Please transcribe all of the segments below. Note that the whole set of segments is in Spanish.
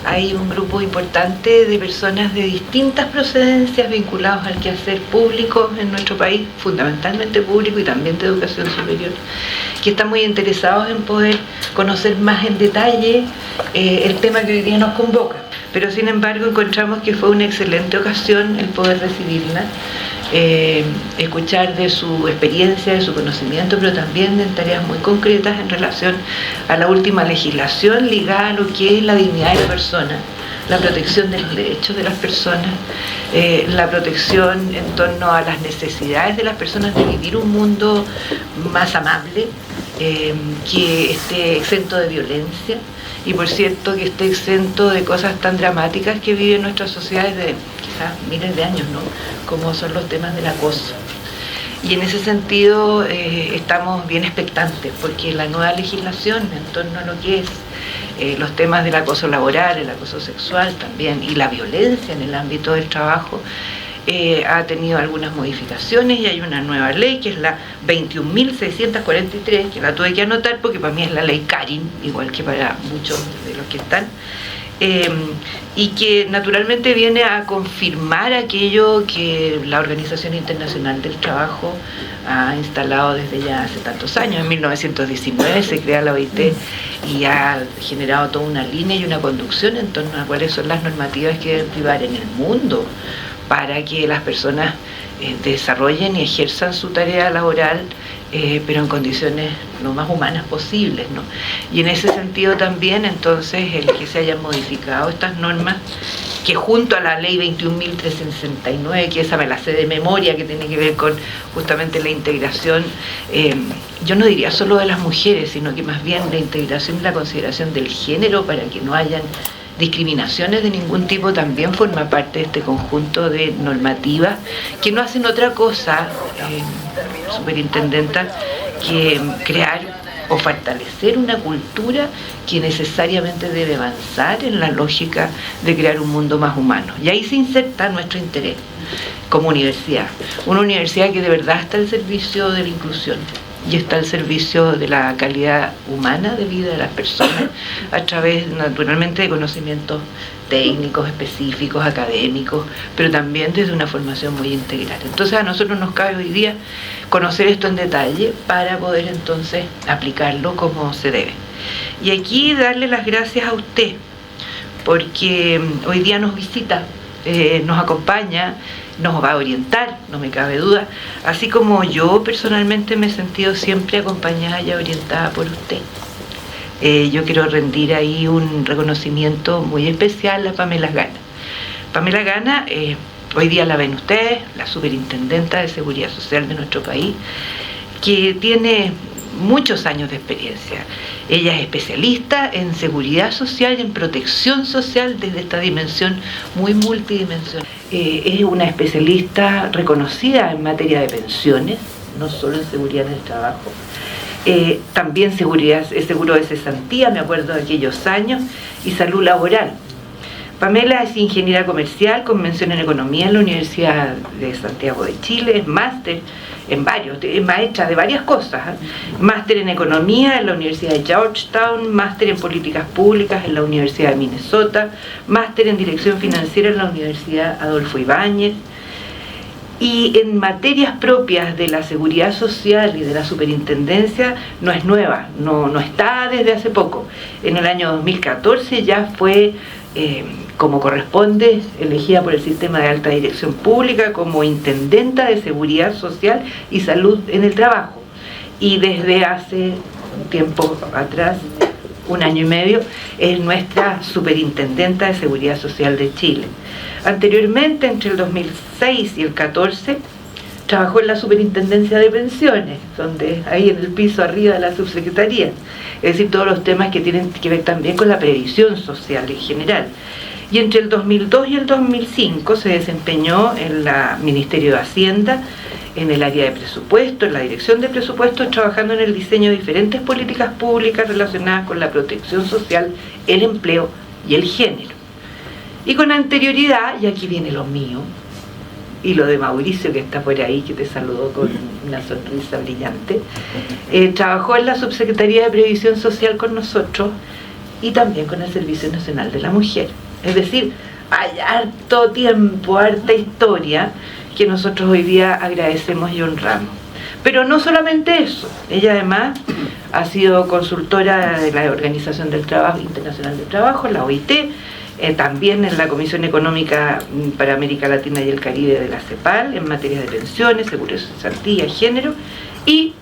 hay un grupo importante de personas de distintas procedencias vinculados al quehacer público en nuestro país, fundamentalmente público y también de educación superior, que están muy interesados en poder conocer más en detalle el tema que hoy día nos convoca. Pero sin embargo encontramos que fue una excelente ocasión el poder recibirla, escuchar de su experiencia, de su conocimiento, pero también en tareas muy concretas en relación a la última legislación ligada a lo que es la dignidad de la persona, la protección de los derechos de las personas, la protección en torno a las necesidades de las personas de vivir un mundo más amable, que esté exento de violencia y, por cierto, que esté exento de cosas tan dramáticas que viven nuestras sociedades de quizás miles de años, ¿no? Como son los temas del acoso. Y en ese sentido estamos bien expectantes, porque la nueva legislación en torno a lo que es los temas del acoso laboral, el acoso sexual también, y la violencia en el ámbito del trabajo, ha tenido algunas modificaciones y hay una nueva ley que es la 21.643, que la tuve que anotar porque para mí es la ley Karin, igual que para muchos de los que están, y que naturalmente viene a confirmar aquello que la Organización Internacional del Trabajo ha instalado desde ya hace tantos años. En 1919 se crea la OIT y ha generado toda una línea y una conducción en torno a cuáles son las normativas que deben privar en el mundo para que las personas desarrollen y ejerzan su tarea laboral, pero en condiciones lo más humanas posibles, ¿no? Y en ese sentido también, entonces, el que se hayan modificado estas normas, que junto a la ley 21.369, que esa me la sé de memoria, que tiene que ver con justamente la integración, yo no diría solo de las mujeres, sino que más bien la integración y la consideración del género para que no hayan discriminaciones de ningún tipo, también forma parte de este conjunto de normativas que no hacen otra cosa, superintendenta, que crear o fortalecer una cultura que necesariamente debe avanzar en la lógica de crear un mundo más humano. Y ahí se inserta nuestro interés como universidad, una universidad que de verdad está al servicio de la inclusión y está al servicio de la calidad humana de vida de las personas a través, naturalmente, de conocimientos técnicos, específicos, académicos, pero también desde una formación muy integral. Entonces a nosotros nos cabe hoy día conocer esto en detalle para poder entonces aplicarlo como se debe. Y aquí darle las gracias a usted, porque hoy día nos visita, nos acompaña, nos va a orientar, no me cabe duda, así como yo personalmente me he sentido siempre acompañada y orientada por usted. Yo quiero rendir ahí un reconocimiento muy especial a Pamela Gana. Pamela Gana, hoy día la ven ustedes, la superintendenta de Seguridad Social de nuestro país, que tiene muchos años de experiencia. Ella es especialista en seguridad social y en protección social desde esta dimensión muy multidimensional. Es una especialista reconocida en materia de pensiones, no solo en seguridad del trabajo. También seguridad, seguro de cesantía, me acuerdo de aquellos años, y salud laboral. Pamela es ingeniera comercial con mención en economía en la Universidad de Santiago de Chile, es máster en varios, es maestra de varias cosas, máster en economía en la Universidad de Georgetown, máster en políticas públicas en la Universidad de Minnesota, máster en dirección financiera en la Universidad Adolfo Ibáñez. Y en materias propias de la seguridad social y de la superintendencia no es nueva, no está desde hace poco. En el año 2014 ya fue, como corresponde, elegida por el Sistema de Alta Dirección Pública como intendenta de Seguridad Social y Salud en el Trabajo. Y desde hace un tiempo atrás, un año y medio, es nuestra superintendenta de Seguridad Social de Chile. Anteriormente, entre el 2006 y el 2014, trabajó en la Superintendencia de Pensiones, donde ahí en el piso arriba de la subsecretaría, es decir, todos los temas que tienen que ver también con la previsión social en general. Y entre el 2002 y el 2005 se desempeñó en el Ministerio de Hacienda, en el área de presupuesto, en la dirección de presupuestos, trabajando en el diseño de diferentes políticas públicas relacionadas con la protección social, el empleo y el género. Y con anterioridad, y aquí viene lo mío, y lo de Mauricio, que está por ahí, que te saludó con una sonrisa brillante, trabajó en la Subsecretaría de Previsión Social con nosotros, y también con el Servicio Nacional de la Mujer. Es decir, hay harto tiempo, harta historia que nosotros hoy día agradecemos y honramos. Pero no solamente eso, ella además ha sido consultora de la Organización del Trabajo Internacional del Trabajo, la OIT, también en la Comisión Económica para América Latina y el Caribe de la CEPAL, en materia de pensiones, seguridad, cesantía, género, y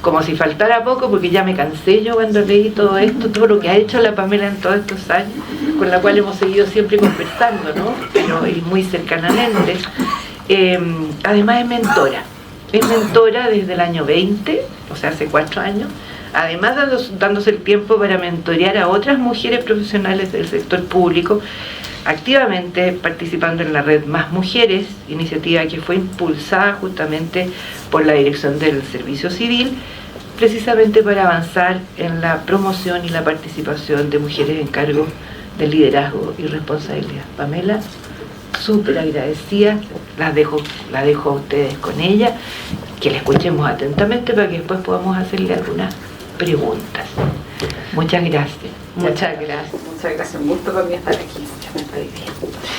como si faltara poco, porque ya me cansé yo cuando leí todo esto, todo lo que ha hecho la Pamela en todos estos años, con la cual hemos seguido siempre conversando, ¿no? Pero y muy cercanamente. Además es mentora desde el año 20, o sea, hace 4 años, además dándose el tiempo para mentorear a otras mujeres profesionales del sector público, activamente participando en la red Más Mujeres, iniciativa que fue impulsada justamente por la Dirección del Servicio Civil, precisamente para avanzar en la promoción y la participación de mujeres en cargos de liderazgo y responsabilidad. Pamela, súper agradecida, la dejo a ustedes con ella, que la escuchemos atentamente para que después podamos hacerle algunas preguntas. Muchas gracias. Muchas gracias. Un gusto para mí estar aquí.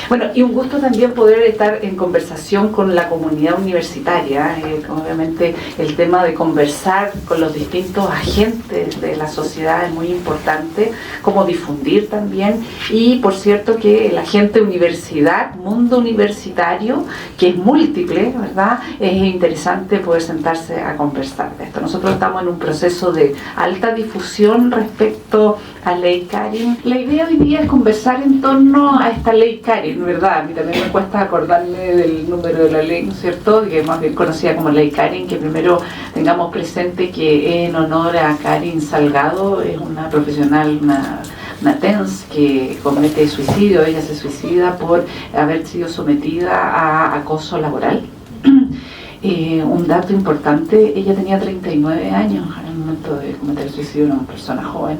Bueno, y un gusto también poder estar en conversación con la comunidad universitaria. Obviamente el tema de conversar con los distintos agentes de la sociedad es muy importante, como difundir también. Y por cierto que el agente universidad, mundo universitario, que es múltiple, ¿verdad? Es interesante poder sentarse a conversar de esto. Nosotros estamos en un proceso de alta difusión respecto a Ley Karin. La idea hoy día es conversar en torno a esta Ley Karin, ¿verdad? A mí también me cuesta acordarme del número de la ley, ¿no es cierto? Que es más bien conocida como Ley Karin, que primero tengamos presente que en honor a Karin Salgado, es una profesional, una TENS que comete suicidio. Ella se suicida por haber sido sometida a acoso laboral. Un dato importante, ella tenía 39 años en el momento de cometer el suicidio, una persona joven,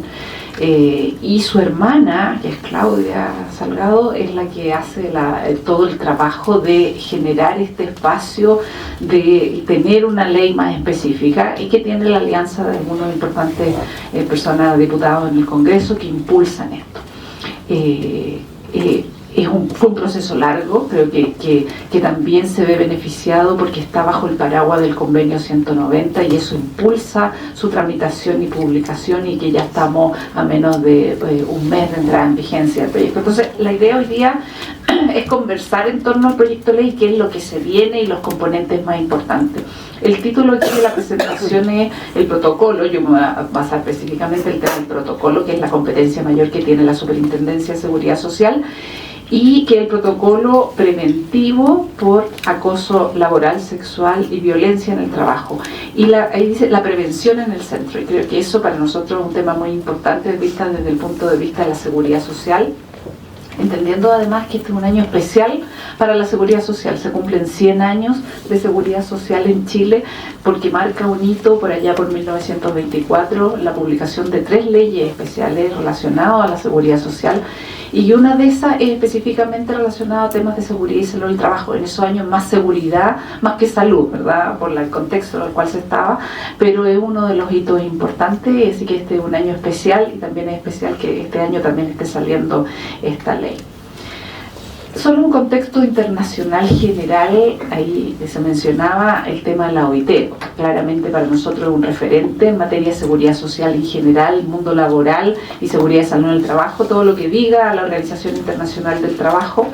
y su hermana, que es Claudia Salgado, es la que hace todo el trabajo de generar este espacio, de tener una ley más específica, y que tiene la alianza de algunos importantes personas, diputados en el Congreso, que impulsan esto. Fue un proceso largo, creo que también se ve beneficiado porque está bajo el paraguas del convenio 190 y eso impulsa su tramitación y publicación, y que ya estamos a menos de un mes de entrada en vigencia del proyecto. Entonces la idea hoy día es conversar en torno al proyecto de ley, qué es lo que se viene y los componentes más importantes. El título aquí de la presentación es el protocolo. Yo me voy a basar específicamente en el tema del protocolo, que es la competencia mayor que tiene la Superintendencia de Seguridad Social, y que el protocolo preventivo por acoso laboral, sexual y violencia en el trabajo. Y ahí dice la prevención en el centro, y creo que eso para nosotros es un tema muy importante desde el punto de vista de la seguridad social, entendiendo además que este es un año especial para la seguridad social. Se cumplen 100 años de seguridad social en Chile, porque marca un hito por allá por 1924, la publicación de 3 leyes especiales relacionadas a la seguridad social, y una de esas es específicamente relacionada a temas de seguridad y salud del trabajo. En esos años más seguridad, más que salud, ¿verdad? Por el contexto en el cual se estaba, pero es uno de los hitos importantes, así que este es un año especial, y también es especial que este año también esté saliendo esta ley. Solo un contexto internacional general, ahí se mencionaba el tema de la OIT, claramente para nosotros es un referente en materia de seguridad social en general, mundo laboral y seguridad de salud en el trabajo, todo lo que diga la Organización Internacional del Trabajo,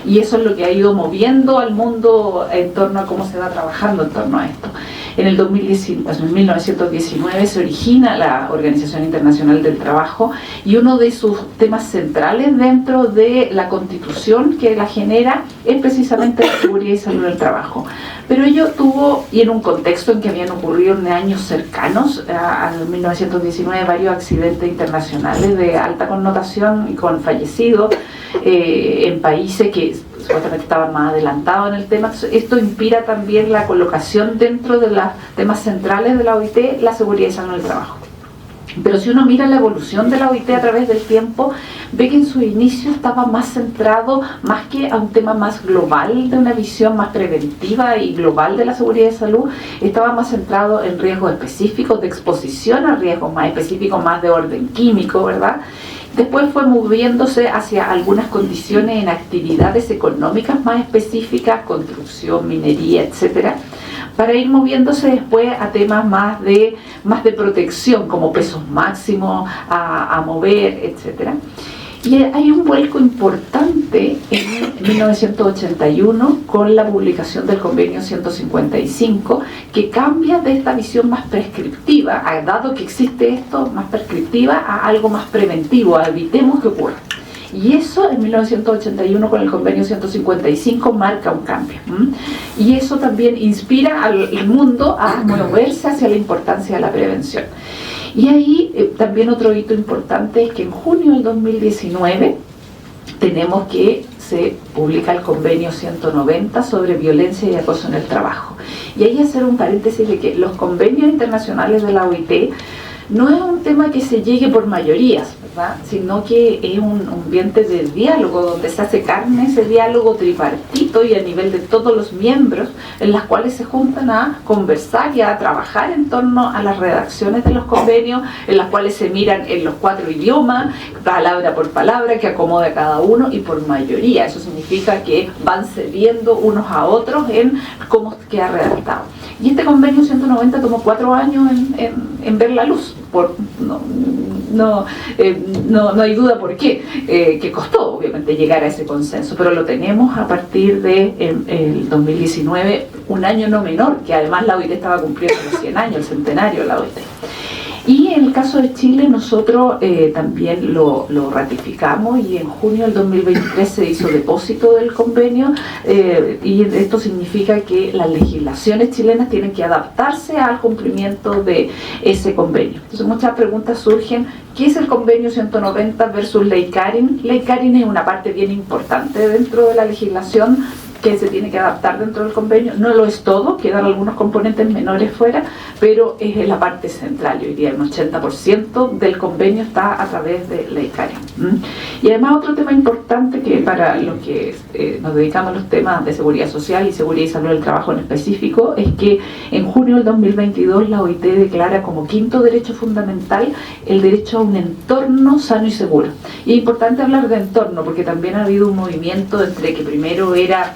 y eso es lo que ha ido moviendo al mundo en torno a cómo se va trabajando en torno a esto. En el 1919 se origina la Organización Internacional del Trabajo, y uno de sus temas centrales dentro de la Constitución que la genera es precisamente la seguridad y salud del trabajo. Pero ello tuvo, y en un contexto en que habían ocurrido en años cercanos al 1919 varios accidentes internacionales de alta connotación y con fallecidos en países que supuestamente estaban más adelantados en el tema. Esto inspira también la colocación dentro de los temas centrales de la OIT, la seguridad y salud del trabajo. Pero si uno mira la evolución de la OIT a través del tiempo, ve que en su inicio estaba más centrado, más que a un tema más global, de una visión más preventiva y global de la seguridad y salud, estaba más centrado en riesgos específicos de exposición a riesgos más específicos, más de orden químico, ¿verdad? Después fue moviéndose hacia algunas condiciones en actividades económicas más específicas, construcción, minería, etcétera, para ir moviéndose después a temas más de protección, como pesos máximos a mover, etcétera. Y hay un vuelco importante en 1981 con la publicación del Convenio 155, que cambia de esta visión más prescriptiva, dado que existe esto, más prescriptiva, a algo más preventivo, a evitemos que ocurra. Y eso en 1981 con el Convenio 155 marca un cambio. Y eso también inspira al mundo a moverse hacia la importancia de la prevención. Y ahí también otro hito importante es que en junio del 2019 tenemos que se publica el Convenio 190 sobre violencia y acoso en el trabajo. Y ahí hacer un paréntesis de que los convenios internacionales de la OIT no es un tema que se llegue por mayorías, ¿verdad?, sino que es un ambiente de diálogo donde se hace carne ese diálogo tripartito y a nivel de todos los miembros, en las cuales se juntan a conversar y a trabajar en torno a las redacciones de los convenios, en las cuales se miran en los 4 idiomas, palabra por palabra, que acomoda a cada uno y por mayoría. Eso significa que van cediendo unos a otros en cómo queda redactado. Y este convenio 190 tomó 4 años en ver la luz. No hay duda por qué, que costó obviamente llegar a ese consenso, pero lo tenemos a partir de el 2019, un año no menor, que además la OIT estaba cumpliendo los 100 años, el centenario de la OIT. Y en el caso de Chile nosotros también lo ratificamos y en junio del 2023 se hizo depósito del convenio y esto significa que las legislaciones chilenas tienen que adaptarse al cumplimiento de ese convenio. Entonces muchas preguntas surgen: ¿qué es el convenio 190 versus Ley Carin? Ley Carin es una parte bien importante dentro de la legislación que se tiene que adaptar dentro del convenio. No lo es todo, quedan algunos componentes menores fuera, pero es la parte central. Yo diría un 80% del convenio está a través de Ley Carin. Y además otro tema importante que para los que nos dedicamos a los temas de seguridad social y seguridad y salud del trabajo en específico, es que en junio del 2022 la OIT declara como 5º derecho fundamental el derecho a un entorno sano y seguro. Y es importante hablar de entorno porque también ha habido un movimiento entre que primero era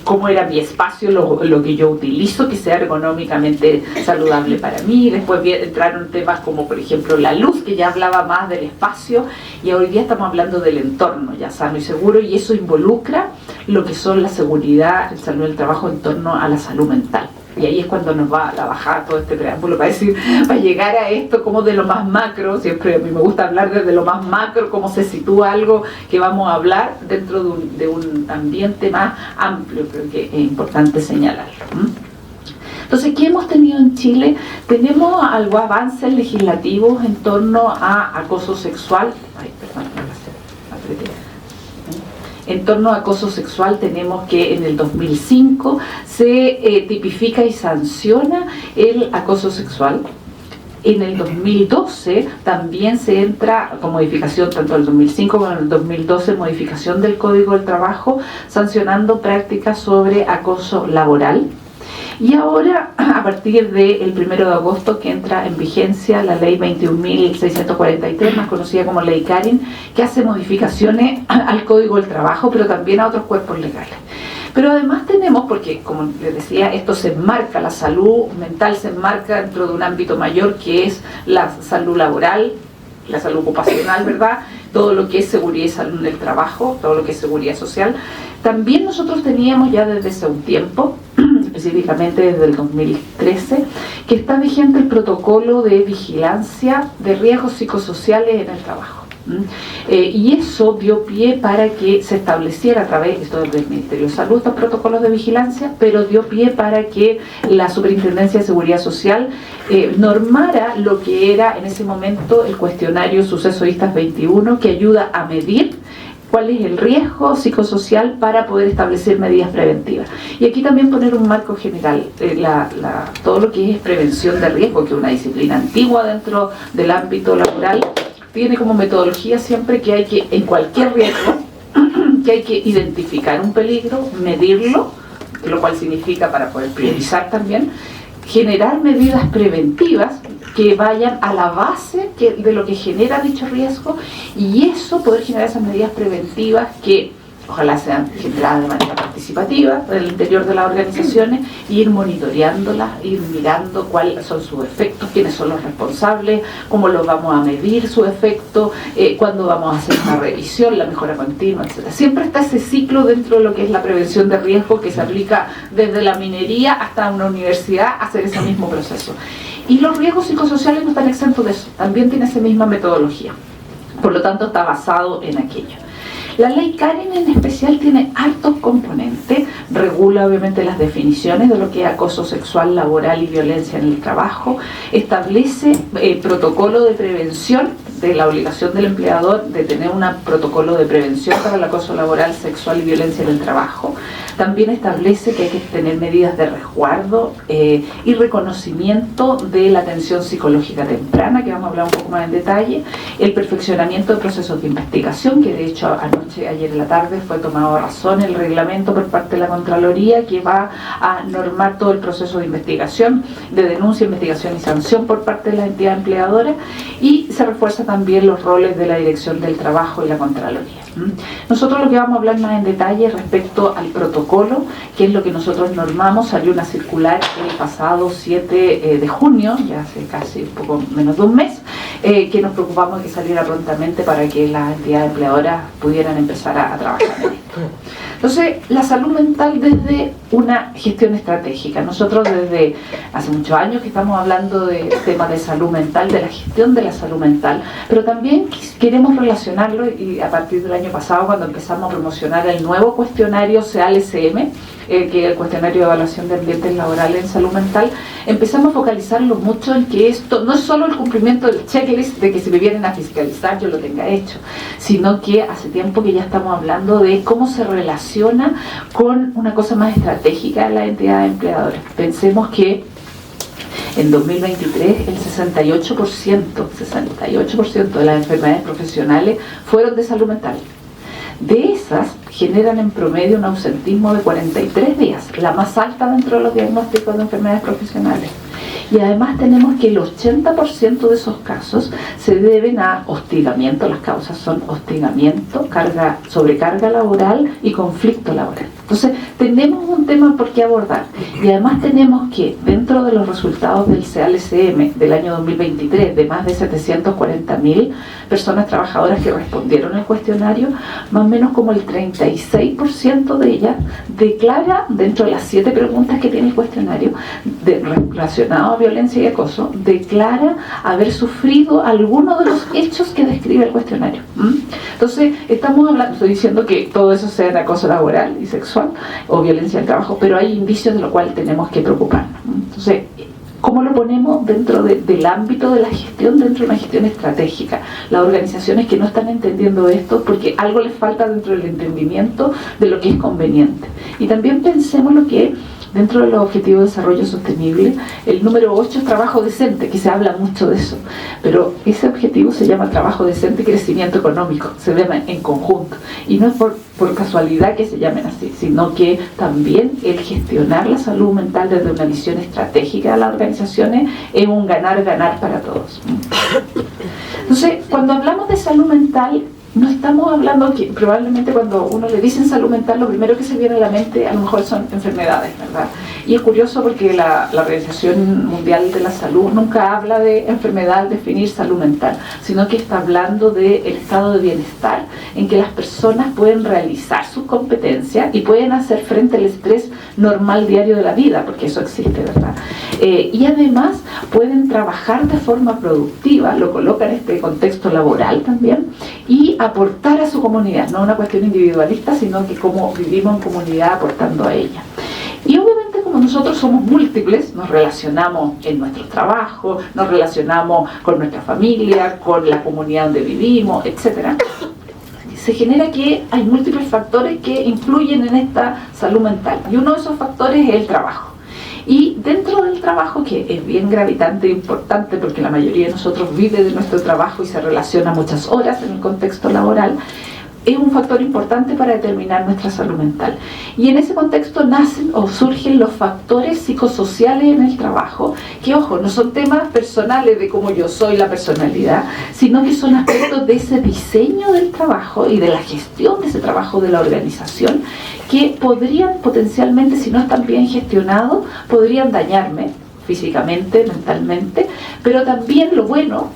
cómo era mi espacio, lo que yo utilizo, que sea ergonómicamente saludable para mí. Después entraron temas como por ejemplo la luz, que ya hablaba más del espacio, y hoy día estamos hablando del entorno ya sano y seguro, y eso involucra lo que son la seguridad, el salud del trabajo en torno a la salud mental. Y ahí es cuando nos va a bajar todo este preámbulo para decir, para llegar a esto como de lo más macro. Siempre a mí me gusta hablar desde lo más macro, cómo se sitúa algo que vamos a hablar dentro de un ambiente más amplio, creo que es importante señalarlo. Entonces, ¿qué hemos tenido en Chile? Tenemos algo avances legislativos en torno a acoso sexual. En torno a acoso sexual tenemos que en el 2005 se tipifica y sanciona el acoso sexual. En el 2012 también se entra con modificación, tanto en el 2005 como en el 2012, modificación del Código del Trabajo, sancionando prácticas sobre acoso laboral. Y ahora, a partir del 1 de agosto, que entra en vigencia la ley 21.643, más conocida como Ley Carin, que hace modificaciones al Código del Trabajo, pero también a otros cuerpos legales. Pero además tenemos, porque como les decía, esto se enmarca, la salud mental se enmarca dentro de un ámbito mayor que es la salud laboral, la salud ocupacional, ¿verdad?, todo lo que es seguridad y salud del trabajo, todo lo que es seguridad social. También nosotros teníamos ya desde hace un tiempo, específicamente desde el 2013, que está vigente el protocolo de vigilancia de riesgos psicosociales en el trabajo. Y eso dio pie para que se estableciera a través, esto del Ministerio de Salud, estos protocolos de vigilancia, pero dio pie para que la Superintendencia de Seguridad Social normara lo que era en ese momento el cuestionario Suceso ISTAS 21, que ayuda a medir cuál es el riesgo psicosocial para poder establecer medidas preventivas. Y aquí también poner un marco general, todo lo que es prevención de riesgo, que es una disciplina antigua dentro del ámbito laboral, tiene como metodología siempre que hay que, en cualquier riesgo, que hay que identificar un peligro, medirlo, lo cual significa, para poder priorizar también, generar medidas preventivas que vayan a la base de lo que genera dicho riesgo, y eso poder generar esas medidas preventivas que ojalá sean generadas de manera participativa en el interior de las organizaciones, e ir monitoreándolas, ir mirando cuáles son sus efectos, quiénes son los responsables, cómo los vamos a medir su efecto, cuándo vamos a hacer una revisión, la mejora continua, etc. Siempre está ese ciclo dentro de lo que es la prevención de riesgo, que se aplica desde la minería hasta una universidad a hacer ese mismo proceso. Y los riesgos psicosociales no están exentos de eso, también tiene esa misma metodología. Por lo tanto, está basado en aquello. La ley Karen en especial tiene altos componentes, regula obviamente las definiciones de lo que es acoso sexual, laboral y violencia en el trabajo, establece protocolo de prevención de la obligación del empleador de tener un protocolo de prevención para el acoso laboral, sexual y violencia en el trabajo. También establece que hay que tener medidas de resguardo y reconocimiento de la atención psicológica temprana, que vamos a hablar un poco más en detalle, el perfeccionamiento de procesos de investigación, que de hecho ayer en la tarde fue tomado a razón el reglamento por parte de la Contraloría, que va a normar todo el proceso de investigación, de denuncia, investigación y sanción por parte de la entidad empleadora, y se refuerza también los roles de la Dirección del Trabajo y la Contraloría. Nosotros lo que vamos a hablar más en detalle respecto al protocolo, que es lo que nosotros normamos. Salió una circular el pasado 7 de junio, ya hace casi un poco menos de un mes, que nos preocupamos de que saliera prontamente para que las entidades empleadoras pudieran empezar a trabajar en esto. Entonces, la salud mental desde una gestión estratégica. Nosotros desde hace muchos años que estamos hablando de temas de salud mental, de la gestión de la salud mental, pero también queremos relacionarlo, y a partir del año pasado, cuando empezamos a promocionar el nuevo cuestionario CEAL-SM, que es el cuestionario de evaluación de ambientes laborales en salud mental, empezamos a focalizarlo mucho en que esto no es solo el cumplimiento del checklist de que si me vienen a fiscalizar yo lo tenga hecho, sino que hace tiempo que ya estamos hablando de cómo se relaciona con una cosa más estratégica de la entidad empleadora. Pensemos que en 2023 el 68% de las enfermedades profesionales fueron de salud mental. De esas generan en promedio un ausentismo de 43 días, la más alta dentro de los diagnósticos de enfermedades profesionales. Y además tenemos que el 80% de esos casos se deben a hostigamiento. Las causas son hostigamiento, sobrecarga laboral y conflicto laboral. Entonces tenemos un tema por qué abordar, y además tenemos que dentro de los resultados del CEAL-SM del año 2023, de más de 740.000 personas trabajadoras que respondieron al cuestionario, más o menos como el 36% de ellas declara, dentro de las 7 preguntas que tiene el cuestionario relacionado a violencia y acoso, declara haber sufrido alguno de los hechos que describe el cuestionario. Entonces estamos hablando, estoy diciendo que todo eso sea de acoso laboral y sexual o violencia del trabajo, pero hay indicios de lo cual tenemos que preocuparnos. Entonces, ¿cómo lo ponemos dentro del ámbito de la gestión, dentro de una gestión estratégica? Las organizaciones que no están entendiendo esto, porque algo les falta dentro del entendimiento de lo que es conveniente. Y también pensemos lo que dentro de los objetivos de desarrollo sostenible, el número 8 es trabajo decente, que se habla mucho de eso, pero ese objetivo se llama trabajo decente y crecimiento económico, se llama en conjunto, y no es por casualidad que se llamen así, sino que también el gestionar la salud mental desde una visión estratégica de las organizaciones es un ganar-ganar para todos. Entonces, cuando hablamos de salud mental, no estamos hablando que probablemente cuando uno le dicen salud mental, lo primero que se viene a la mente a lo mejor son enfermedades, ¿verdad? Y es curioso porque la Organización Mundial de la Salud nunca habla de enfermedad al definir salud mental, sino que está hablando del estado de bienestar en que las personas pueden realizar sus competencias y pueden hacer frente al estrés normal diario de la vida, porque eso existe, ¿verdad? Y además pueden trabajar de forma productiva, lo coloca en este contexto laboral también, y aportar a su comunidad, no una cuestión individualista, sino que como vivimos en comunidad aportando a ella. Y obviamente como nosotros somos múltiples, nos relacionamos en nuestros trabajos, nos relacionamos con nuestra familia, con la comunidad donde vivimos, etc. Se genera que hay múltiples factores que influyen en esta salud mental, y uno de esos factores es el trabajo. Y dentro del trabajo, que es bien gravitante e importante porque la mayoría de nosotros vive de nuestro trabajo y se relaciona muchas horas en el contexto laboral, es un factor importante para determinar nuestra salud mental. Y en ese contexto nacen o surgen los factores psicosociales en el trabajo, que ojo, no son temas personales de cómo yo soy, la personalidad, sino que son aspectos de ese diseño del trabajo y de la gestión de ese trabajo de la organización, que podrían potencialmente, si no están bien gestionados, podrían dañarme físicamente, mentalmente, pero también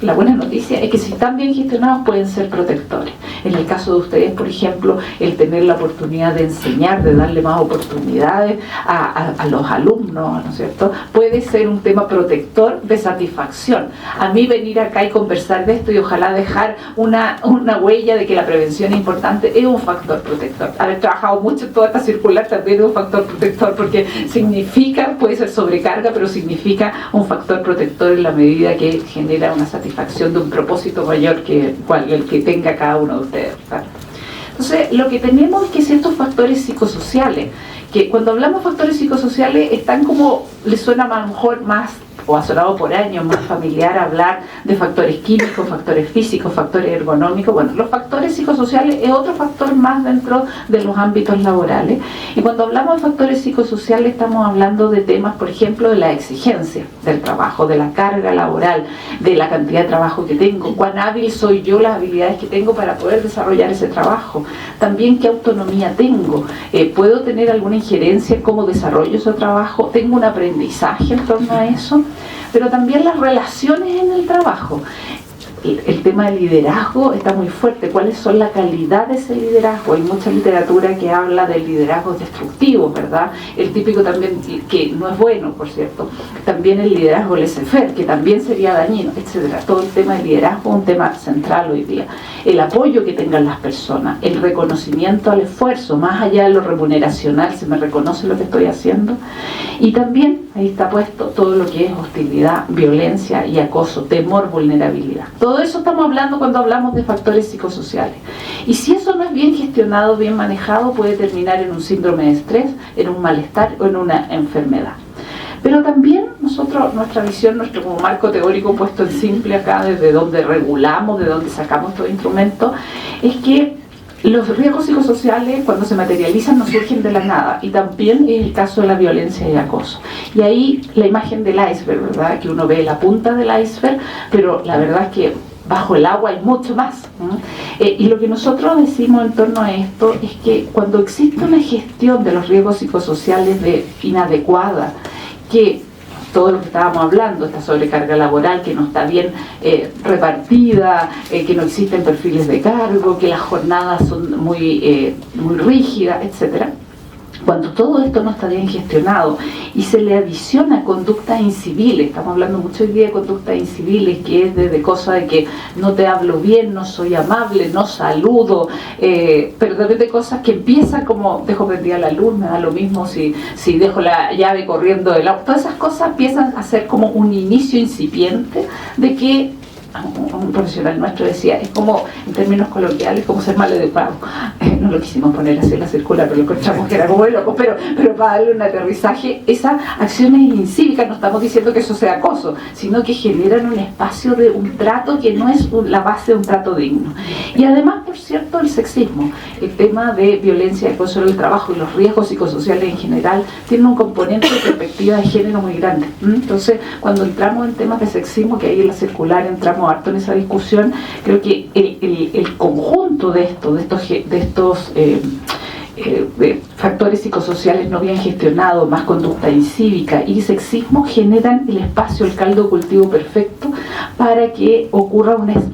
la buena noticia es que si están bien gestionados pueden ser protectores. En el caso de ustedes, por ejemplo, el tener la oportunidad de enseñar, de darle más oportunidades a los alumnos, ¿no es cierto?, puede ser un tema protector de satisfacción. A mí venir acá y conversar de esto y ojalá dejar una huella de que la prevención es importante es un factor protector. Haber trabajado mucho en toda esta circular también es un factor protector, porque significa, puede ser sobrecarga, pero significa un factor protector en la medida que genera una satisfacción de un propósito mayor que el que tenga cada uno de ustedes, ¿verdad? Entonces, lo que tenemos es que ciertos factores psicosociales, que cuando hablamos de factores psicosociales están como, les suena a lo mejor más, o ha sonado por años, más familiar hablar de factores químicos, factores físicos, factores ergonómicos. Bueno, los factores psicosociales es otro factor más dentro de los ámbitos laborales. Y cuando hablamos de factores psicosociales estamos hablando de temas, por ejemplo, de la exigencia del trabajo, de la carga laboral, de la cantidad de trabajo que tengo, cuán hábil soy yo, las habilidades que tengo para poder desarrollar ese trabajo. También qué autonomía tengo, puedo tener alguna injerencia en cómo desarrollo ese trabajo, tengo un aprendizaje en torno a eso. Pero también las relaciones en el trabajo. El tema del liderazgo está muy fuerte. ¿Cuáles son la calidad de ese liderazgo? Hay mucha literatura que habla del liderazgo destructivo, ¿verdad? El típico también, que no es bueno, por cierto. También el liderazgo laissez-faire, que también sería dañino, etcétera. Todo el tema del liderazgo es un tema central hoy día. El apoyo que tengan las personas, el reconocimiento al esfuerzo, más allá de lo remuneracional, se me reconoce lo que estoy haciendo. Y también, ahí está puesto, todo lo que es hostilidad, violencia y acoso, temor, vulnerabilidad. Todo eso estamos hablando cuando hablamos de factores psicosociales. Y si eso no es bien gestionado, bien manejado, puede terminar en un síndrome de estrés, en un malestar o en una enfermedad. Pero también nosotros, nuestra visión, nuestro como marco teórico puesto en simple acá, desde donde regulamos, de donde sacamos estos instrumentos, es que los riesgos psicosociales, cuando se materializan, no surgen de la nada, y también es el caso de la violencia y acoso. Y ahí la imagen del iceberg, ¿verdad?, que uno ve la punta del iceberg, pero la verdad es que bajo el agua hay mucho más. Y lo que nosotros decimos en torno a esto es que cuando existe una gestión de los riesgos psicosociales inadecuada, que todo lo que estábamos hablando, esta sobrecarga laboral que no está bien repartida, que no existen perfiles de cargo, que las jornadas son muy rígidas, etcétera. Cuando todo esto no está bien gestionado y se le adiciona conductas inciviles, estamos hablando mucho hoy día de conductas inciviles, que es desde cosas de que no te hablo bien, no soy amable, no saludo, pero también de cosas que empiezan como dejo prendida la luz, me da lo mismo si dejo la llave corriendo del auto. Todas esas cosas empiezan a ser como un inicio incipiente de que un profesional nuestro decía, es como, en términos coloquiales, como ser mal educado. No lo quisimos poner así en la circular, pero lo encontramos que era como de loco, pero para darle un aterrizaje, esas acciones incívicas, no estamos diciendo que eso sea acoso, sino que generan un espacio de un trato que no es la base de un trato digno. Y además, por cierto, el sexismo, el tema de violencia y acoso en el trabajo y los riesgos psicosociales en general, tienen un componente de perspectiva de género muy grande. Entonces, cuando entramos en temas de sexismo, que ahí en la circular entramos harto en esa discusión, creo que el conjunto de estos factores psicosociales no bien gestionados, más conducta incívica y sexismo, generan el espacio, el caldo de cultivo perfecto para que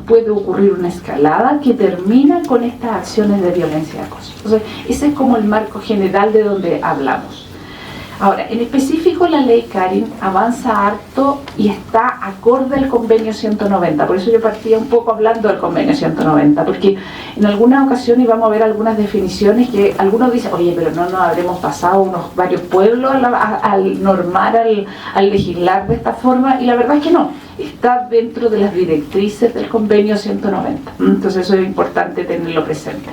puede ocurrir una escalada que termina con estas acciones de violencia y acoso. Entonces, ese es como el marco general de donde hablamos. Ahora, en específico la ley Karin avanza harto y está acorde al convenio 190, por eso yo partía un poco hablando del convenio 190, porque en algunas ocasiones íbamos a ver algunas definiciones que algunos dicen, oye, pero no nos habremos pasado varios pueblos al normar, al legislar de esta forma, y la verdad es que no. está dentro de las directrices del convenio 190. Entonces eso es importante tenerlo presente.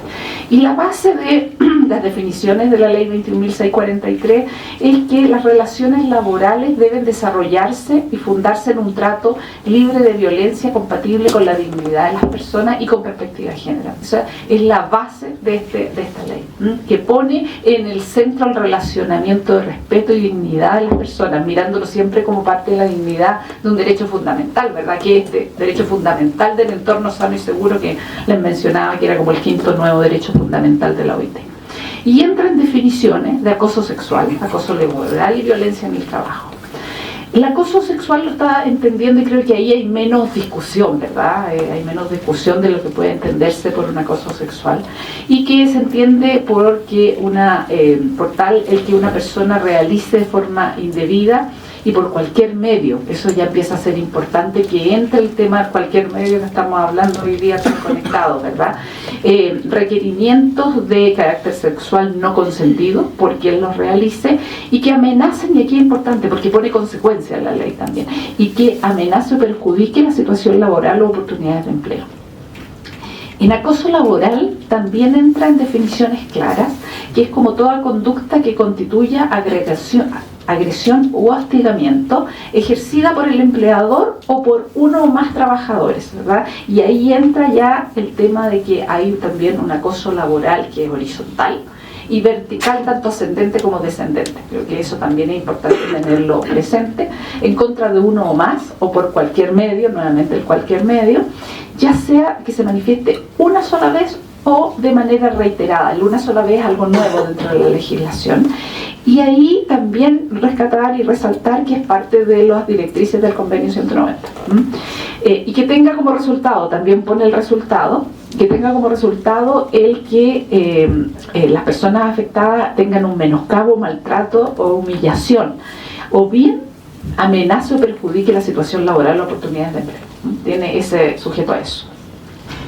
Y la base de las definiciones de la ley 21.643 es que las relaciones laborales deben desarrollarse y fundarse en un trato libre de violencia, compatible con la dignidad de las personas y con perspectiva de género. O sea, es la base de esta ley, que pone en el centro el relacionamiento de respeto y dignidad de las personas, mirándolo siempre como parte de la dignidad de un derecho fundamental, ¿verdad? Que es derecho fundamental del entorno sano y seguro que les mencionaba, que era como el quinto nuevo derecho fundamental de la OIT. Y entra en definiciones de acoso sexual, acoso laboral y violencia en el trabajo. El acoso sexual lo está entendiendo y creo que ahí hay menos discusión, ¿verdad? Hay menos discusión de lo que puede entenderse por un acoso sexual, y que se entiende porque por tal el que una persona realice de forma indebida y por cualquier medio. Eso ya empieza a ser importante, que entre el tema de cualquier medio que estamos hablando hoy día tan conectados, ¿verdad? Requerimientos de carácter sexual no consentido por quien los realice, y que amenacen, y aquí es importante porque pone consecuencias la ley también, y que amenace o perjudique la situación laboral o oportunidades de empleo. En acoso laboral también entra en definiciones claras, que es como toda conducta que constituya agresión u hostigamiento ejercida por el empleador o por uno o más trabajadores, ¿verdad? Y ahí entra ya el tema de que hay también un acoso laboral que es horizontal y vertical, tanto ascendente como descendente. Creo que eso también es importante tenerlo presente, en contra de uno o más, o por cualquier medio, nuevamente el cualquier medio, ya sea que se manifieste una sola vez o de manera reiterada. El una sola vez es algo nuevo dentro de la legislación. Y ahí también rescatar y resaltar que es parte de las directrices del convenio 190. Y que tenga como resultado, también pone el resultado, que tenga como resultado el que las personas afectadas tengan un menoscabo, maltrato o humillación, o bien amenaza o perjudique la situación laboral o oportunidades de empleo. Tiene ese sujeto a eso.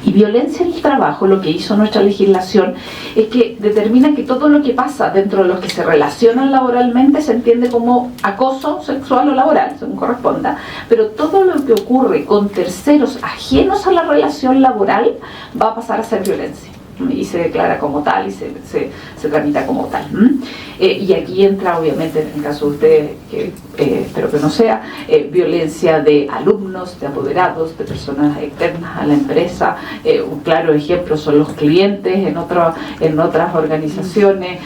Y violencia en el trabajo, lo que hizo nuestra legislación es que determina que todo lo que pasa dentro de los que se relacionan laboralmente se entiende como acoso sexual o laboral, según corresponda, pero todo lo que ocurre con terceros ajenos a la relación laboral va a pasar a ser violencia, y se declara como tal y se tramita como tal. Y aquí entra, obviamente, en el caso de ustedes, que espero que no sea, violencia de alumnos, de apoderados, de personas externas a la empresa. Un claro ejemplo son los clientes en otras organizaciones,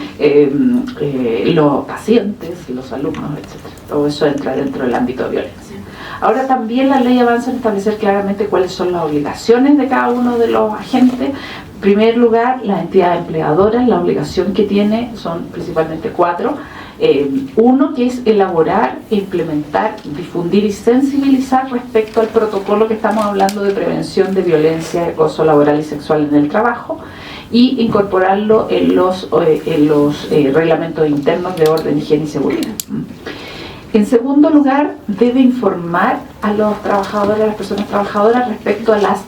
los pacientes, los alumnos, etc. Todo eso entra dentro del ámbito de violencia. Ahora también la ley avanza en establecer claramente cuáles son las obligaciones de cada uno de los agentes. En primer lugar, las entidades empleadoras, la obligación que tiene son principalmente 4. Uno, que es elaborar, implementar, difundir y sensibilizar respecto al protocolo que estamos hablando de prevención de violencia, acoso laboral y sexual en el trabajo, y incorporarlo en los reglamentos internos de orden, higiene y seguridad. En segundo lugar, debe informar a los trabajadores, a las personas trabajadoras respecto a las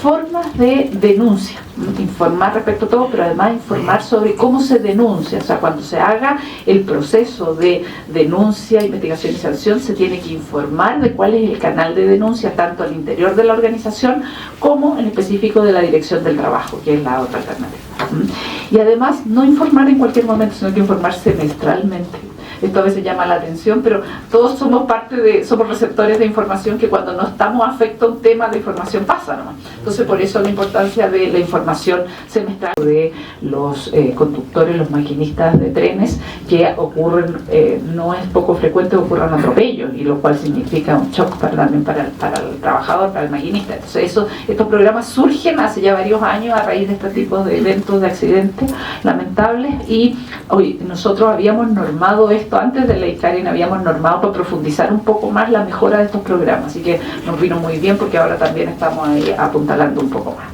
formas de denuncia. Informar respecto a todo, pero además informar sobre cómo se denuncia. O sea, cuando se haga el proceso de denuncia, investigación y sanción, se tiene que informar de cuál es el canal de denuncia, tanto al interior de la organización como en específico de la dirección del trabajo, que es la otra alternativa. Y además, no informar en cualquier momento, sino que informar semestralmente. Esto a veces llama la atención, pero todos somos somos receptores de información, que cuando no estamos afectos a un tema de información pasa, ¿no? Entonces, por eso la importancia de la información semestral de los conductores, los maquinistas de trenes, que ocurren, no es poco frecuente que ocurran atropellos, y lo cual significa un shock también para el trabajador, para el maquinista. Entonces, estos programas surgen hace ya varios años a raíz de este tipo de eventos, de accidentes lamentables, y hoy nosotros habíamos normado esto antes de la ICAREN, habíamos normado para profundizar un poco más la mejora de estos programas, así que nos vino muy bien porque ahora también estamos ahí apuntalando un poco más.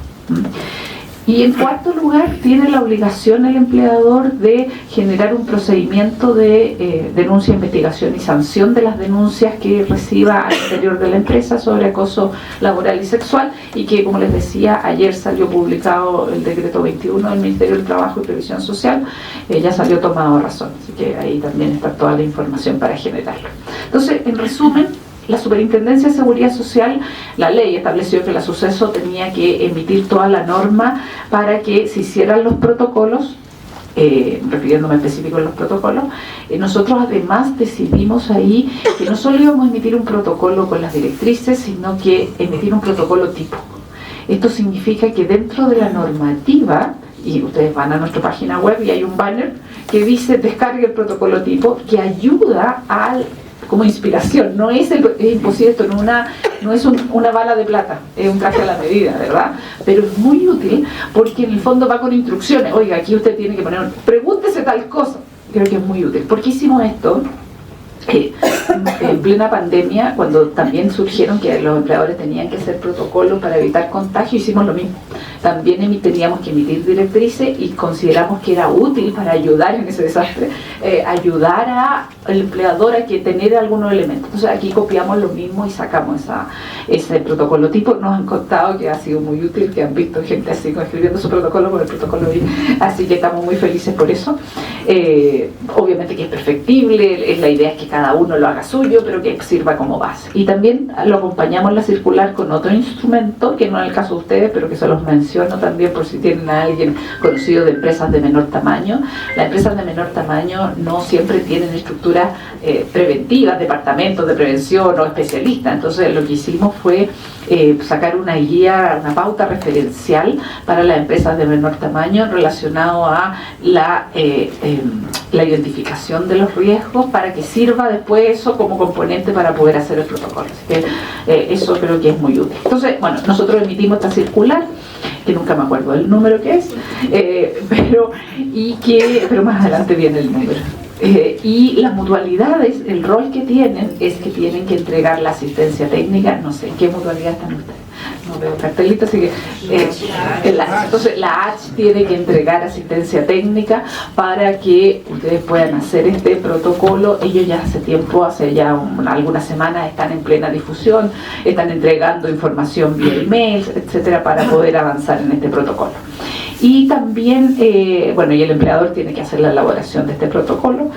Y en cuarto lugar, tiene la obligación el empleador de generar un procedimiento de denuncia, investigación y sanción de las denuncias que reciba al interior de la empresa sobre acoso laboral y sexual, y que, como les decía, ayer salió publicado el decreto 21 del Ministerio del Trabajo y Previsión Social, ya salió tomado razón, así que ahí también está toda la información para generarlo. Entonces, en resumen, la Superintendencia de Seguridad Social, la ley estableció que la Suceso tenía que emitir toda la norma para que se hicieran los protocolos, refiriéndome específico a los protocolos. Nosotros además decidimos ahí que no solo íbamos a emitir un protocolo con las directrices, sino que emitir un protocolo tipo. Esto significa que dentro de la normativa, y ustedes van a nuestra página web y hay un banner que dice descargue el protocolo tipo, que ayuda como inspiración. No es imposible, esto no es una bala de plata, es un traje a la medida, ¿verdad? Pero es muy útil porque en el fondo va con instrucciones. Oiga, aquí usted tiene que poner, pregúntese tal cosa. Creo que es muy útil. ¿Por qué hicimos esto? En plena pandemia, cuando también surgieron que los empleadores tenían que hacer protocolos para evitar contagio, hicimos lo mismo. También teníamos que emitir directrices y consideramos que era útil para ayudar en ese desastre, ayudar al empleador a que tener algunos elementos. Entonces aquí copiamos lo mismo y sacamos ese protocolo tipo. Nos han contado que ha sido muy útil, que han visto gente así escribiendo su protocolo con el protocolo BIM, así que estamos muy felices por eso. Obviamente que es perfectible, la idea es que cada uno lo haga suyo, pero que sirva como base. Y también lo acompañamos en la circular con otro instrumento, que no es el caso de ustedes, pero que se los menciono también por si tienen a alguien conocido de empresas de menor tamaño. Las empresas de menor tamaño no siempre tienen estructuras preventivas, departamentos de prevención o especialistas. Entonces lo que hicimos fue sacar una guía, una pauta referencial para las empresas de menor tamaño relacionado a la identificación de los riesgos, para que sirva después eso como componente para poder hacer el protocolo. Así que eso creo que es muy útil. Entonces, bueno, nosotros emitimos esta circular, que nunca me acuerdo del número que es, pero más adelante viene el número. Y las mutualidades, el rol que tienen es que tienen que entregar la asistencia técnica. No sé en qué mutualidad están ustedes, no veo cartelito, así que entonces la H tiene que entregar asistencia técnica para que ustedes puedan hacer este protocolo. Ellos ya hace tiempo, hace ya algunas semanas, están en plena difusión, están entregando información vía emails, etcétera, para poder avanzar en este protocolo. Y también, y el empleador tiene que hacer la elaboración de este protocolo.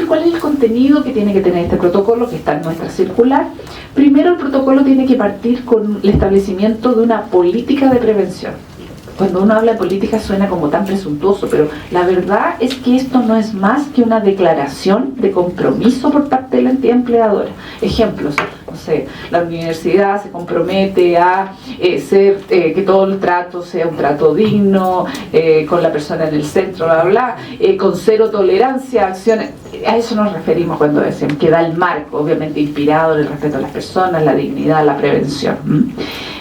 ¿Cuál es el contenido que tiene que tener este protocolo, que está en nuestra circular? Primero, el protocolo tiene que partir con el establecimiento de una política de prevención. Cuando uno habla de política suena como tan presuntuoso, pero la verdad es que esto no es más que una declaración de compromiso por parte de la entidad empleadora. Ejemplos: no sé, la universidad se compromete a que todo el trato sea un trato digno, con la persona en el centro, bla, bla, con cero tolerancia a acciones. A eso nos referimos cuando decimos que da el marco, obviamente inspirado en el respeto a las personas, la dignidad, la prevención.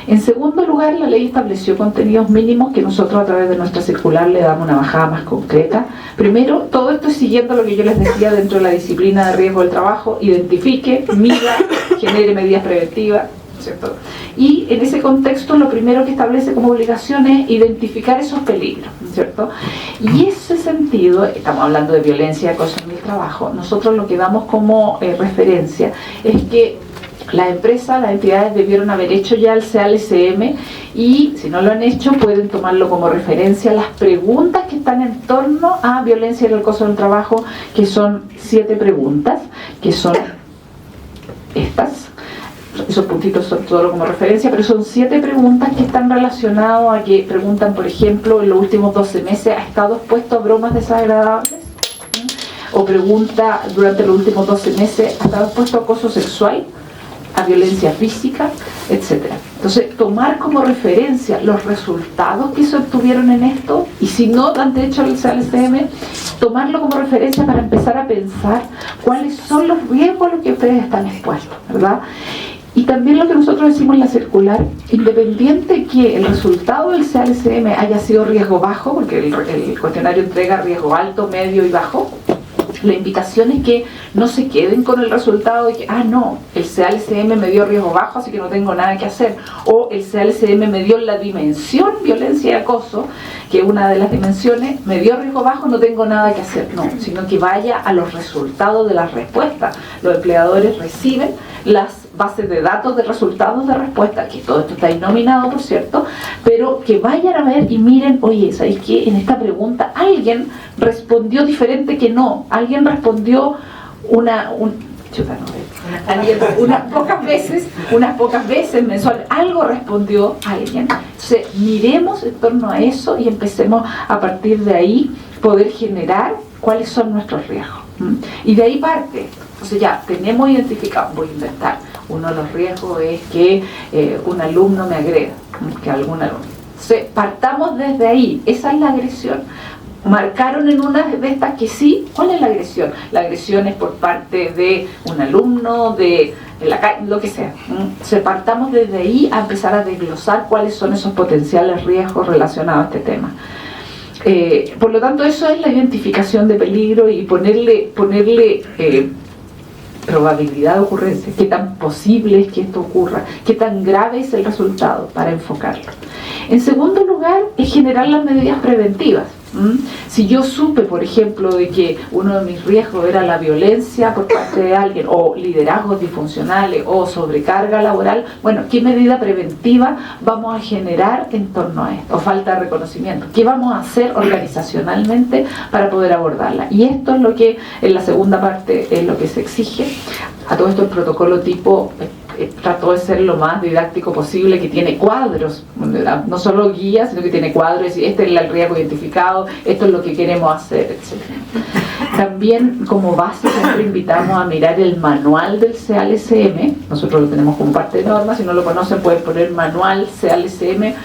En segundo lugar, la ley estableció contenidos mínimos que nosotros a través de nuestra circular le damos una bajada más concreta. Primero, todo esto es siguiendo lo que yo les decía dentro de la disciplina de riesgo del trabajo: identifique, mida, genere medidas preventivas, ¿cierto? Y en ese contexto lo primero que establece como obligación es identificar esos peligros, ¿cierto? Y ese sentido, estamos hablando de violencia y acoso en el trabajo, nosotros lo que damos como referencia es que las empresas, las entidades debieron haber hecho ya el CALSM, y si no lo han hecho pueden tomarlo como referencia las preguntas que están en torno a violencia y el acoso en el trabajo, que son 7 preguntas, que son estas. Esos puntitos son solo como referencia, pero son 7 preguntas que están relacionadas a que preguntan, por ejemplo, en los últimos 12 meses ¿ha estado expuesto a bromas desagradables? O pregunta, durante los últimos 12 meses ¿ha estado expuesto a acoso sexual, a violencia física, etcétera? Entonces, tomar como referencia los resultados que se obtuvieron en esto, y si no han hecho el CALSM, tomarlo como referencia para empezar a pensar cuáles son los riesgos a los que ustedes están expuestos, ¿verdad? Y también lo que nosotros decimos en la circular: independiente que el resultado del CALSM haya sido riesgo bajo, porque el cuestionario entrega riesgo alto, medio y bajo, la invitación es que no se queden con el resultado de que, no, el CALSM me dio riesgo bajo, así que no tengo nada que hacer, o el CALSM me dio la dimensión violencia y acoso, que es una de las dimensiones, me dio riesgo bajo, no tengo nada que hacer. No, sino que vaya a los resultados de las respuestas. Los empleadores reciben las bases de datos de resultados de respuesta, que todo esto está nominado, por cierto, pero que vayan a ver y miren: oye, ¿sabéis qué? En esta pregunta alguien respondió diferente que no, alguien respondió chuta, no, alguien, unas pocas veces mensual, algo respondió alguien. Entonces, miremos en torno a eso y empecemos a partir de ahí poder generar cuáles son nuestros riesgos. Y de ahí parte. Entonces ya tenemos identificado, voy a inventar, uno de los riesgos es que un alumno me agreda, que algún alumno. Entonces, partamos desde ahí, esa es la agresión. Marcaron en una de estas que sí, ¿cuál es la agresión? La agresión es por parte de un alumno, de la calle, lo que sea. Entonces, partamos desde ahí a empezar a desglosar cuáles son esos potenciales riesgos relacionados a este tema. Por lo tanto, eso es la identificación de peligro y ponerle probabilidad de ocurrencia, qué tan posible es que esto ocurra, qué tan grave es el resultado para enfocarlo. En segundo lugar, es generar las medidas preventivas. Si yo supe, por ejemplo, de que uno de mis riesgos era la violencia por parte de alguien, o liderazgos disfuncionales, o sobrecarga laboral, bueno, ¿qué medida preventiva vamos a generar en torno a esto? O falta de reconocimiento. ¿Qué vamos a hacer organizacionalmente para poder abordarla? Y esto es lo que, en la segunda parte, es lo que se exige. A todo esto el protocolo tipo trató de ser lo más didáctico posible, que tiene cuadros, no solo guías, sino que tiene cuadros, y este es el riesgo identificado, esto es lo que queremos hacer, etc. También como base siempre invitamos a mirar el manual del CALSM, nosotros lo tenemos como parte de norma, si no lo conocen pueden poner manual CALSM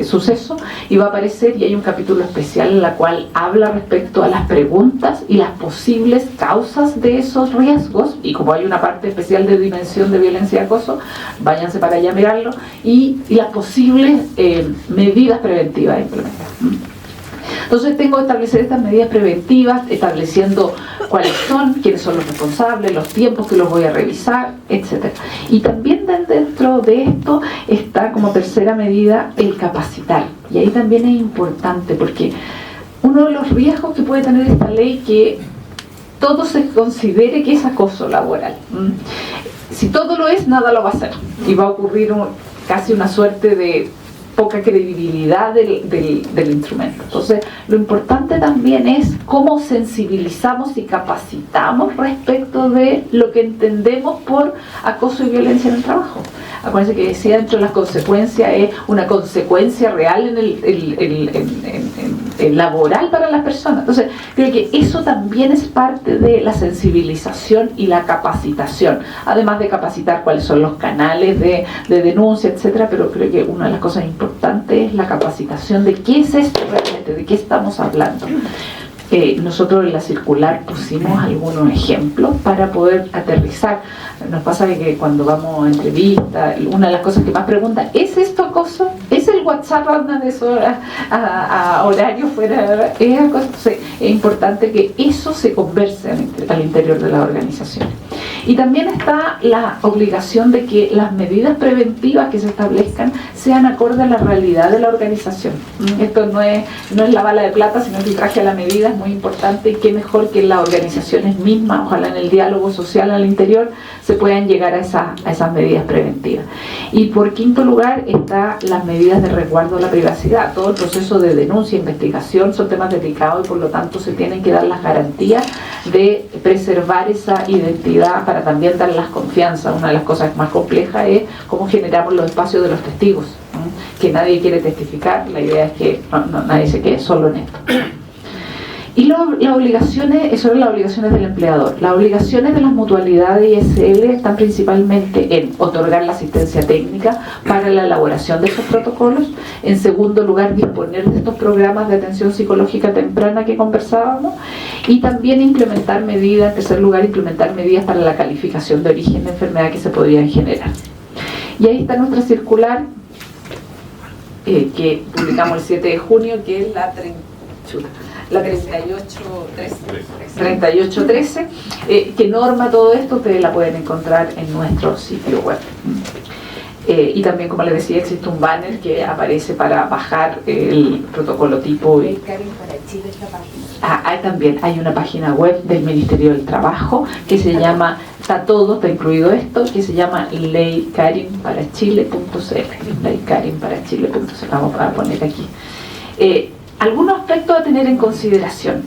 suceso, y va a aparecer, y hay un capítulo especial en la cual habla respecto a las preguntas y las posibles causas de esos riesgos, y como hay una parte especial de dimensión de violencia y acoso, váyanse para allá a mirarlo, y las posibles medidas preventivas a implementar. Entonces tengo que establecer estas medidas preventivas, estableciendo cuáles son, quiénes son los responsables, los tiempos que los voy a revisar, etc. Y también dentro de esto está como tercera medida el capacitar. Y ahí también es importante porque uno de los riesgos que puede tener esta ley es que todo se considere que es acoso laboral. Si todo lo es, nada lo va a hacer. Y va a ocurrir casi una suerte de poca credibilidad del instrumento. Entonces, lo importante también es cómo sensibilizamos y capacitamos respecto de lo que entendemos por acoso y violencia en el trabajo. Acuérdense que decía, dentro de las consecuencias es una consecuencia real en el laboral para las personas. Entonces, creo que eso también es parte de la sensibilización y la capacitación, además de capacitar cuáles son los canales de denuncia, etcétera, pero creo que una de las cosas importantes es la capacitación de qué es esto realmente, de qué estamos hablando. Nosotros en la circular pusimos algunos ejemplos para poder aterrizar. Nos pasa que cuando vamos a entrevistas, una de las cosas que más preguntan, ¿es esto acoso? ¿Es el WhatsApp anda de eso a horario fuera? ¿Es acoso? Entonces, es importante que eso se converse al interior de las organizaciones. Y también está la obligación de que las medidas preventivas que se establezcan sean acorde a la realidad de la organización. Esto no es la bala de plata, sino que el traje a la medida es muy importante, y qué mejor que en las organizaciones mismas, ojalá en el diálogo social al interior, se puedan llegar a esas medidas preventivas. Y por quinto lugar está las medidas de resguardo de la privacidad. Todo el proceso de denuncia e investigación son temas delicados y por lo tanto se tienen que dar las garantías de preservar esa identidad para también dar las confianzas. Una de las cosas más complejas es cómo generamos los espacios de los testigos, que nadie quiere testificar, la idea es que nadie se quede solo en esto. Y las obligaciones, eso son las obligaciones del empleador. Las obligaciones de las mutualidades ISL están principalmente en otorgar la asistencia técnica para la elaboración de esos protocolos. En segundo lugar, disponer de estos programas de atención psicológica temprana que conversábamos. Y también implementar medidas, en tercer lugar, implementar medidas para la calificación de origen de enfermedad que se podrían generar. Y ahí está nuestra circular, que publicamos el 7 de junio, que es la 3813, que norma todo esto. Ustedes la pueden encontrar en nuestro sitio web. Y también, como les decía, existe un banner que aparece para bajar el protocolo tipo. Ley Karin para Chile, esta página. También hay una página web del Ministerio del Trabajo que se llama, está incluido esto, que se llama leykarinparachile.cl. Leykarinparachile.cl. Vamos a poner aquí algunos aspectos a tener en consideración.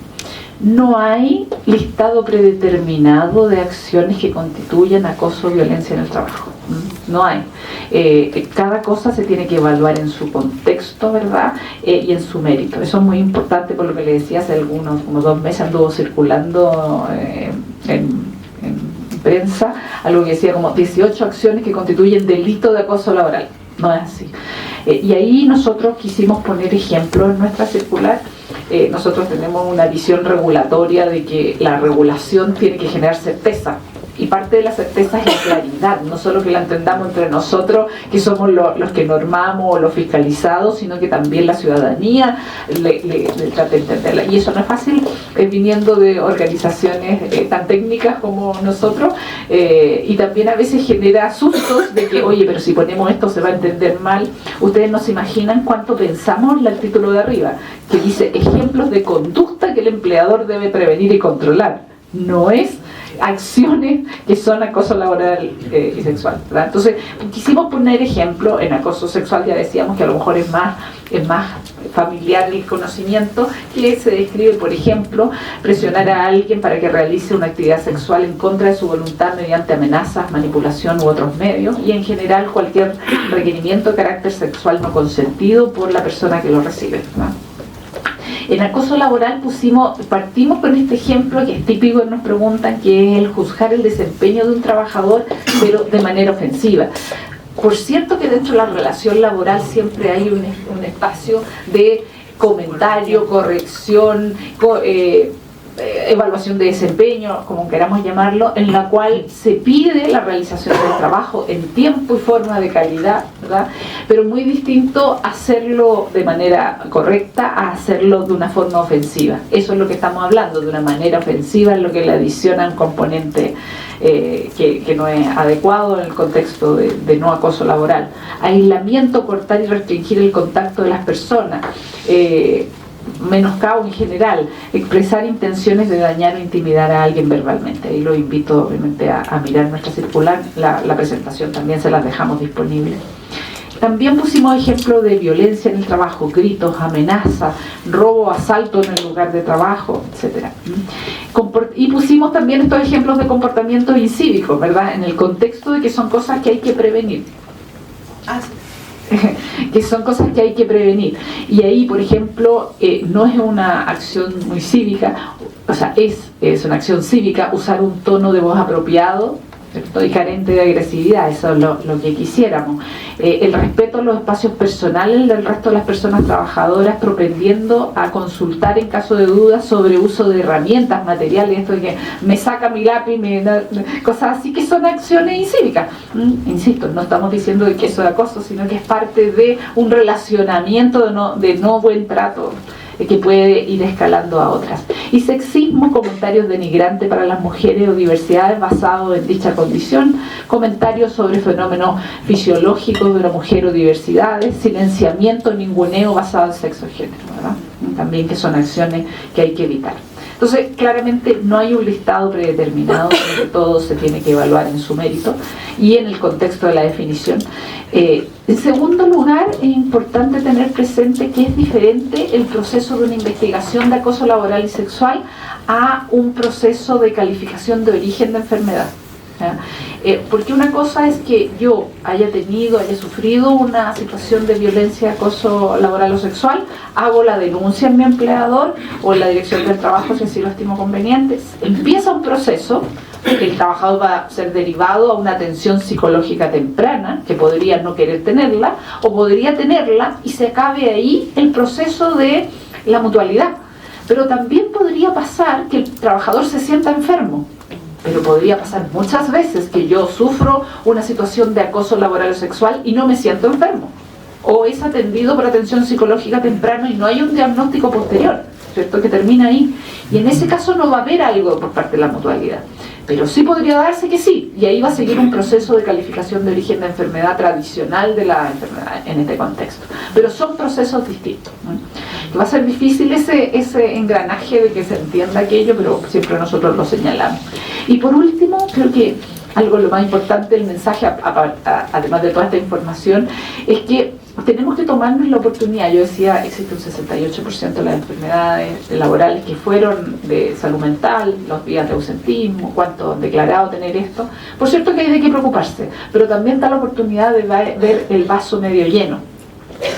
No hay listado predeterminado de acciones que constituyan acoso o violencia en el trabajo. No hay. Cada cosa se tiene que evaluar en su contexto, ¿verdad? Y en su mérito. Eso es muy importante, por lo que le decía hace como 2 meses anduvo circulando en prensa, algo que decía como 18 acciones que constituyen delito de acoso laboral. No es así. Y ahí nosotros quisimos poner ejemplos en nuestra circular. Nosotros tenemos una visión regulatoria de que la regulación tiene que generar certeza. Y parte de la certeza es la claridad, no solo que la entendamos entre nosotros, que somos los que normamos o los fiscalizados, sino que también la ciudadanía le trate de entenderla. Y eso no es fácil, viniendo de organizaciones tan técnicas como nosotros, y también a veces genera sustos de que, oye, pero si ponemos esto se va a entender mal. Ustedes no se imaginan cuánto pensamos en el título de arriba, que dice ejemplos de conducta que el empleador debe prevenir y controlar. No es acciones que son acoso laboral y sexual, ¿verdad? Entonces quisimos poner ejemplo. En acoso sexual ya decíamos que a lo mejor es más familiar el conocimiento, que se describe, por ejemplo, presionar a alguien para que realice una actividad sexual en contra de su voluntad mediante amenazas, manipulación u otros medios, y en general cualquier requerimiento de carácter sexual no consentido por la persona que lo recibe, ¿verdad? En acoso laboral partimos con este ejemplo que es típico que nos preguntan, que es el juzgar el desempeño de un trabajador, pero de manera ofensiva. Por cierto que dentro de la relación laboral siempre hay un espacio de comentario, corrección, evaluación de desempeño, como queramos llamarlo, en la cual se pide la realización del trabajo en tiempo y forma de calidad, ¿verdad? Pero muy distinto hacerlo de manera correcta a hacerlo de una forma ofensiva. Eso es lo que estamos hablando, de una manera ofensiva, es lo que le adiciona un componente que no es adecuado en el contexto de no acoso laboral. Aislamiento, cortar y restringir el contacto de las personas, menoscabo en general, expresar intenciones de dañar o intimidar a alguien verbalmente. Ahí lo invito obviamente a mirar nuestra circular, la presentación también se las dejamos disponibles. También pusimos ejemplos de violencia en el trabajo, gritos, amenazas, robo, asalto en el lugar de trabajo, etc. Y pusimos también estos ejemplos de comportamientos incívicos, ¿verdad? En el contexto de que son cosas que hay que prevenir. Que son cosas que hay que prevenir. Y ahí, por ejemplo, no es una acción muy cívica, o sea, es una acción cívica usar un tono de voz apropiado, ¿cierto? Y carente de agresividad. Eso es lo que quisiéramos. El respeto a los espacios personales del resto de las personas trabajadoras, propendiendo a consultar en caso de dudas sobre uso de herramientas, materiales, esto de que me saca mi lápiz, cosas así, que son acciones incívicas. Insisto, no estamos diciendo que eso es acoso, sino que es parte de un relacionamiento de no buen trato, que puede ir escalando a otras. Y sexismo, comentarios denigrantes para las mujeres o diversidades basados en dicha condición, comentarios sobre fenómenos fisiológicos de una mujer o diversidades, silenciamiento, ninguneo basado en sexo y género, ¿verdad? También que son acciones que hay que evitar. Entonces, claramente no hay un listado predeterminado, sino que todo se tiene que evaluar en su mérito y en el contexto de la definición. En segundo lugar, es importante tener presente que es diferente el proceso de una investigación de acoso laboral y sexual a un proceso de calificación de origen de enfermedad. Porque una cosa es que yo haya sufrido una situación de violencia, acoso laboral o sexual, hago la denuncia en mi empleador o en la dirección del trabajo si así lo estimo conveniente, empieza un proceso, el trabajador va a ser derivado a una atención psicológica temprana, que podría no querer tenerla, o podría tenerla y se acabe ahí el proceso de la mutualidad. Pero también podría pasar que el trabajador se sienta enfermo. Pero podría pasar muchas veces que yo sufro una situación de acoso laboral o sexual y no me siento enfermo. O es atendido por atención psicológica temprano y no hay un diagnóstico posterior, ¿cierto? Que termina ahí. Y en ese caso no va a haber algo por parte de la mutualidad. Pero sí podría darse que sí, y ahí va a seguir un proceso de calificación de origen de enfermedad tradicional de la enfermedad en este contexto. Pero son procesos distintos, ¿no? Va a ser difícil ese engranaje de que se entienda aquello, pero siempre nosotros lo señalamos. Y por último, creo que algo lo más importante, el mensaje, además de toda esta información, es que tenemos que tomarnos la oportunidad. Yo decía, existe un 68% de las enfermedades laborales que fueron de salud mental, los días de ausentismo, cuánto han declarado tener esto. Por cierto que hay de qué preocuparse, pero también da la oportunidad de ver el vaso medio lleno.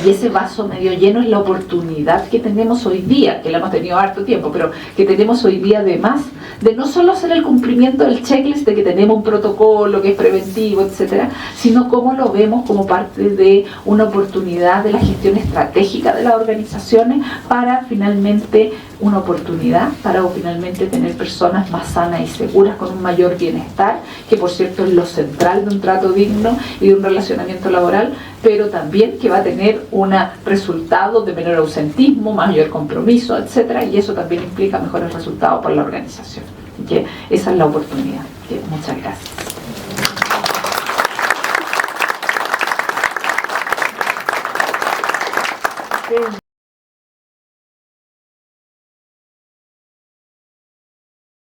Y ese vaso medio lleno es la oportunidad que tenemos hoy día, que la hemos tenido harto tiempo, pero que tenemos hoy día además de no solo hacer el cumplimiento del checklist de que tenemos un protocolo que es preventivo, etcétera, sino cómo lo vemos como parte de una oportunidad de la gestión estratégica de las organizaciones para finalmente una oportunidad para finalmente tener personas más sanas y seguras con un mayor bienestar, que por cierto es lo central de un trato digno y de un relacionamiento laboral, pero también que va a tener un resultado de menor ausentismo, mayor compromiso, etcétera, y eso también implica mejores resultados para la organización. Así que esa es la oportunidad. Muchas gracias.